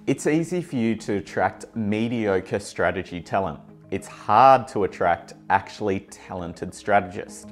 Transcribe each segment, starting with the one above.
It's easy for you to attract mediocre strategy talent. It's hard to attract actually talented strategists.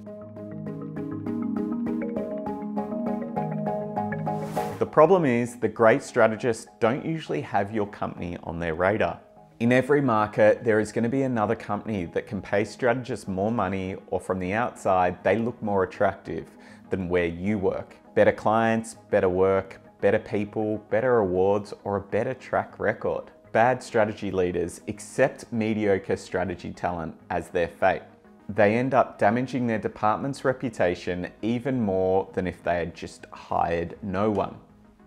The problem is the great strategists don't usually have your company on their radar. In every market, there is going to be another company that can pay strategists more money, or from the outside, they look more attractive than where you work. Better clients, better work, better people, better awards, or a better track record. Bad strategy leaders accept mediocre strategy talent as their fate. They end up damaging their department's reputation even more than if they had just hired no one.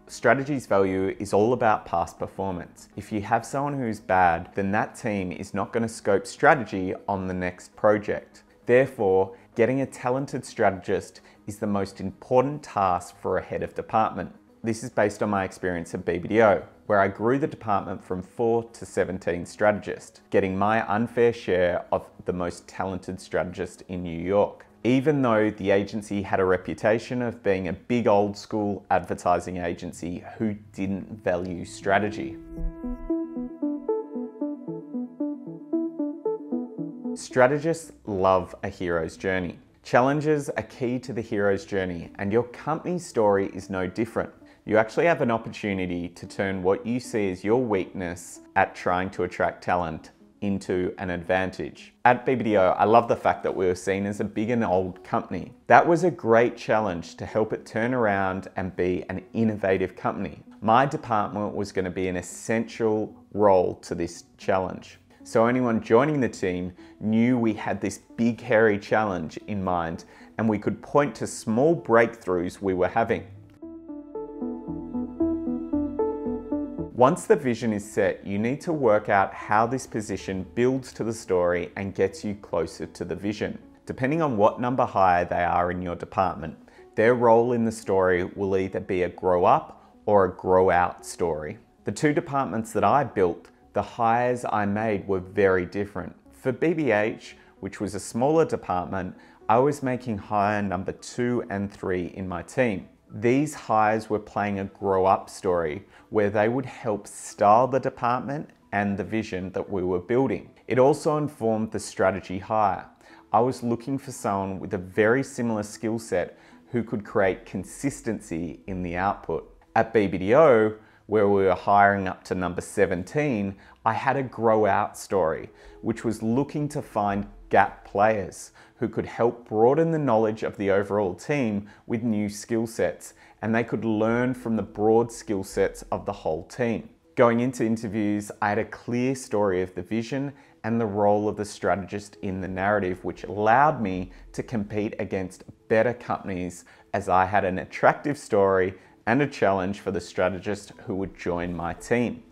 Strategy's value is all about past performance. If you have someone who's bad, then that team is not going to scope strategy on the next project. Therefore, getting a talented strategist is the most important task for a head of department. This is based on my experience at BBDO, where I grew the department from 4 to 17 strategists, getting my unfair share of the most talented strategist in New York. Even though the agency had a reputation of being a big old school advertising agency who didn't value strategy. Strategists love a hero's journey. Challenges are key to the hero's journey, and your company's story is no different. You actually have an opportunity to turn what you see as your weakness at trying to attract talent into an advantage. At BBDO, I love the fact that we were seen as a big and old company. That was a great challenge to help it turn around and be an innovative company. My department was going to be an essential role to this challenge. So anyone joining the team knew we had this big, hairy challenge in mind, and we could point to small breakthroughs we were having. Once the vision is set, you need to work out how this position builds to the story and gets you closer to the vision. Depending on what number higher they are in your department, their role in the story will either be a grow up or a grow out story. The two departments that I built, the hires I made were very different. For BBH, which was a smaller department, I was making hire number 2 and 3 in my team. These hires were playing a grow up story where they would help style the department and the vision that we were building. It also informed the strategy hire. I was looking for someone with a very similar skill set who could create consistency in the output. At BBDO, where we were hiring up to number 17, I had a grow out story, which was looking to find gap players who could help broaden the knowledge of the overall team with new skill sets, and they could learn from the broad skill sets of the whole team. Going into interviews, I had a clear story of the vision and the role of the strategist in the narrative, which allowed me to compete against better companies as I had an attractive story and a challenge for the strategist who would join my team.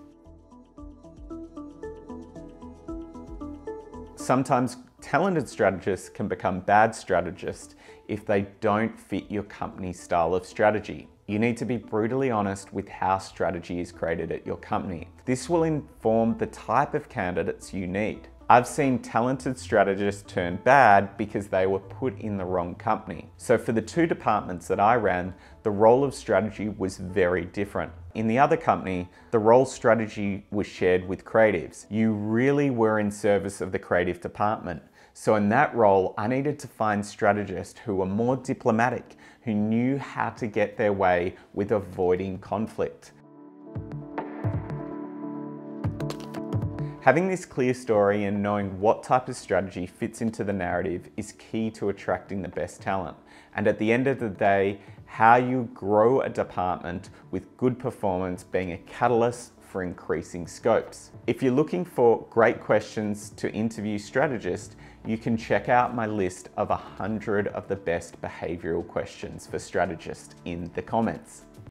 Sometimes talented strategists can become bad strategists if they don't fit your company's style of strategy. You need to be brutally honest with how strategy is created at your company. This will inform the type of candidates you need. I've seen talented strategists turn bad because they were put in the wrong company. So for the two departments that I ran, the role of strategy was very different. In the other company, the role strategy was shared with creatives. You really were in service of the creative department. So in that role, I needed to find strategists who were more diplomatic, who knew how to get their way with avoiding conflict. Having this clear story and knowing what type of strategy fits into the narrative is key to attracting the best talent. And at the end of the day, how you grow a department with good performance being a catalyst for increasing scopes. If you're looking for great questions to interview strategists, you can check out my list of 100 of the best behavioral questions for strategists in the comments.